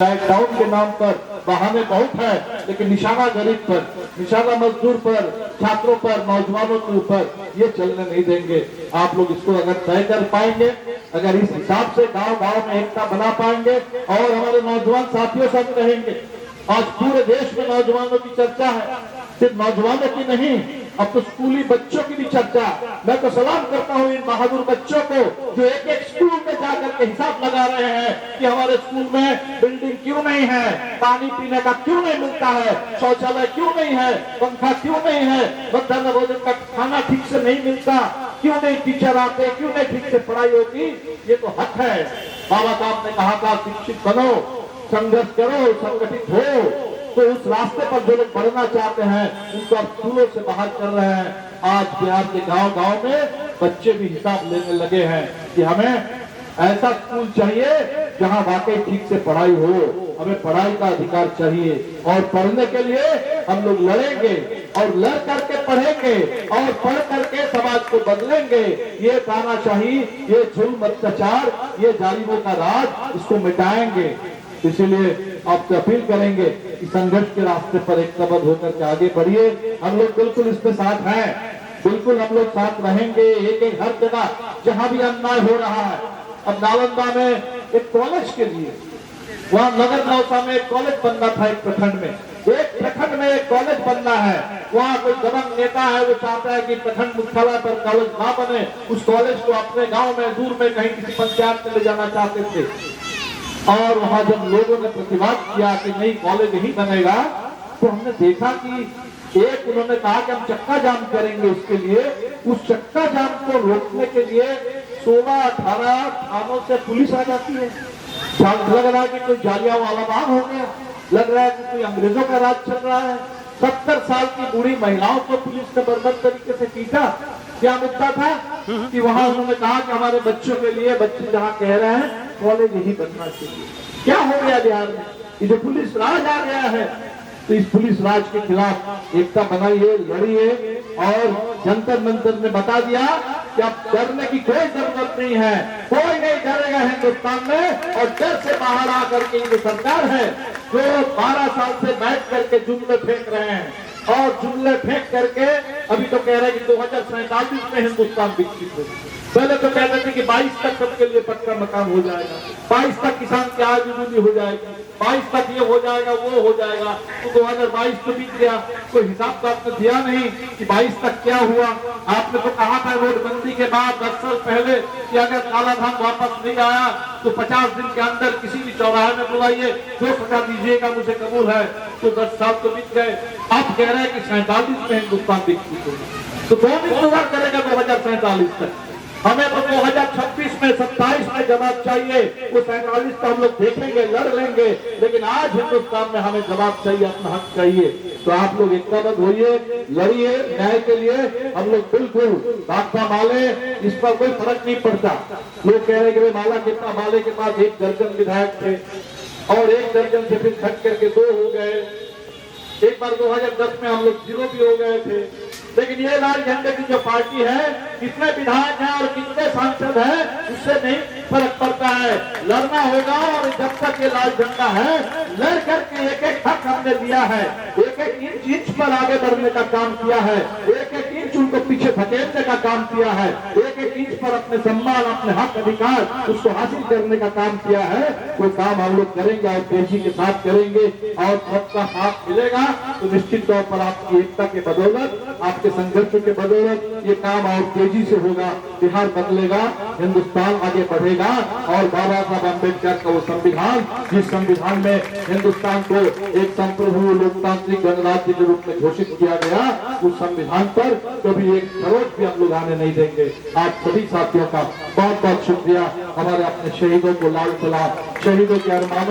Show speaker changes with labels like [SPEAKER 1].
[SPEAKER 1] Lockdown के नाम पर बहाने बहुत है, लेकिन निशाना गरीब पर, निशाना मजदूर पर, छात्रों पर, नौजवानों के ऊपर ये चलने नहीं देंगे। आप लोग इसको अगर तय कर पाएंगे, अगर इस हिसाब से गांव गांव में एकता बना पाएंगे और हमारे नौजवान साथियों साथ रहेंगे। आज पूरे देश में नौजवानों की चर्चा है, सिर्फ नौजवानों की नहीं, अब तो स्कूली बच्चों की भी चर्चा। मैं तो सलाम करता हूँ इन बहादुर बच्चों को जो एक एक स्कूल में जाकर के हिसाब लगा रहे हैं कि हमारे स्कूल में बिल्डिंग क्यों नहीं है, पानी पीने का क्यों नहीं मिलता है, शौचालय क्यों नहीं है, पंखा क्यों नहीं है, मध्याह्न भोजन का खाना ठीक से नहीं मिलता, क्यों नहीं टीचर आते, क्यों नहीं ठीक से पढ़ाई होती। ये तो हक है। बाबा साहब ने कहा था शिक्षित बनो, संघर्ष करो, संगठित हो। तो उस रास्ते पर जो लोग बढ़ना चाहते हैं उनको अब स्कूलों से बाहर कर रहे हैं। आज बिहार के गांव गांव में बच्चे भी हिसाब लेने लगे हैं कि हमें ऐसा स्कूल चाहिए जहां वाकई ठीक से पढ़ाई हो, हमें पढ़ाई का अधिकार चाहिए और पढ़ने के लिए हम लोग लड़ेंगे और लड़ करके पढ़ेंगे और पढ़ करके समाज को बदलेंगे। ये तानाशाही, ये जुल्म अत्याचार, ये जालिमों का राज, इसको मिटाएंगे। इसीलिए आपसे अपील करेंगे कि संघर्ष के रास्ते पर एकताबद्ध होकर के आगे बढ़िए। हम लोग बिल्कुल इसमें साथ हैं, बिल्कुल हम लोग साथ रहेंगे। एक एक हर जगह जहां भी अन्याय हो रहा है, अब नालंदा में एक कॉलेज के लिए, वहाँ नगर नौसा में एक कॉलेज बनना था, एक प्रखंड में एक कॉलेज बनना है। वहाँ कोई दबंग नेता है, वो चाहता है कि प्रखंड मुख्यालय पर कॉलेज ना बने, उस कॉलेज को अपने गाँव में दूर में कहीं किसी पंचायत में ले जाना चाहते थे। और वहां जब लोगों ने प्रतिवाद किया कि नहीं कॉलेज ही बनेगा, तो हमने देखा कि एक उन्होंने कहा कि हम चक्का जाम करेंगे उसके लिए। उस चक्का जाम को रोकने के लिए 16-18 थानों से पुलिस आ जाती है। लग रहा है कि कोई जालियांवाला बाग हो गया, लग रहा है कि कोई अंग्रेजों का राज चल रहा है। 70 साल की बूढ़ी महिलाओं को पुलिस ने बर्बर तरीके से पीटा। क्या मुद्दा था कि वहां उन्होंने कहा कि हमारे बच्चों के लिए, बच्चे जहाँ कह रहे हैं कॉलेज यही बनना चाहिए। क्या हो गया बिहार में, ये जो पुलिस राज आ गया है, तो इस पुलिस राज के खिलाफ एकता बनाइए, लड़िए। और जंतर मंतर ने बता दिया कि अब डरने की कोई जरूरत नहीं है, कोई नहीं डरेगा हिंदुस्तान में। और डर से बाहर आकर के जो सरकार है, जो 12 साल से बैठ करके जुमले फेंक रहे हैं और जुमले फेंक करके अभी तो कह रहे हैं कि 2047 में हिंदुस्तान विकसित होगा। पहले तो कहते थे कि 22 तक सबके लिए पक्का मकान हो जाएगा, 22 तक किसान की आय दुगुनी हो जाएगी, 22 तक ये हो जाएगा, वो हो जाएगा। तो 2022 तो बीत गया, कोई हिसाब तो आपने दिया नहीं कि 22 तक क्या हुआ। आपने तो कहा था नोटबंदी के बाद 10 साल पहले कि अगर काला धन वापस नहीं आया तो 50 दिन के अंदर किसी भी चौराहे में बुलाइए, जो सजा दीजिएगा मुझे कबूल है। तो 10 साल तो बीत गए। आप कह रहे हैं कि 47 में हिंदुस्तान विकसित होगा, तो कौन इंतजार करेगा 2047 तक? हमें तो 2026 में 27 में जवाब चाहिए। वो 47 का हम लोग देखेंगे, लड़ लेंगे, लेकिन आज हिंदुस्तान में हमें जवाब चाहिए, अपना हक चाहिए। तो आप लोग एकताबद्ध होइए, लड़िए न्याय के लिए। हम लोग बिल्कुल भागता माले, इस पर कोई फर्क नहीं पड़ता। लोग कह रहे कि माला कितना, माले के पास 1 दर्जन विधायक थे और 1 दर्जन से फिर घट करके 2 हो गए। एक बार 2010 में हम लोग 0 भी हो गए थे। लेकिन ये लाल झंडे की जो पार्टी है, कितने विधायक हैं और कितने सांसद हैं, उससे नहीं फर्क पड़ता है। लड़ना होगा और जब तक ये लाल झंडा है, लड़ करके एक एक हक हमने दिया है, एक एक इंच पर आगे बढ़ने का काम किया है, एक एक इंच उनको पीछे धकेलने का काम किया है, एक एक इंच पर अपने सम्मान, अपने हक अधिकार उसको हासिल करने का काम किया है। वो काम हम लोग करेंगे और तेजी के साथ करेंगे और सबका साथ मिलेगा तो निश्चित तौर पर आपकी एकता के बदौलत, आपके संघर्ष के बदौलत ये काम और तेजी से होगा। बिहार बदलेगा, हिंदुस्तान आगे बढ़ेगा और बाबा साहब अम्बेडकर का वो संविधान, जिस संविधान में हिंदुस्तान को एक संप्रभु लोकतांत्रिक गणराज्य के रूप में घोषित किया गया, उस संविधान पर कभी एक खरोच भी हम लोग आने नहीं देंगे। आप सभी साथियों का बहुत बहुत शुक्रिया। हमारे अपने शहीदों को लाल सलाम, शहीदों के अरमानों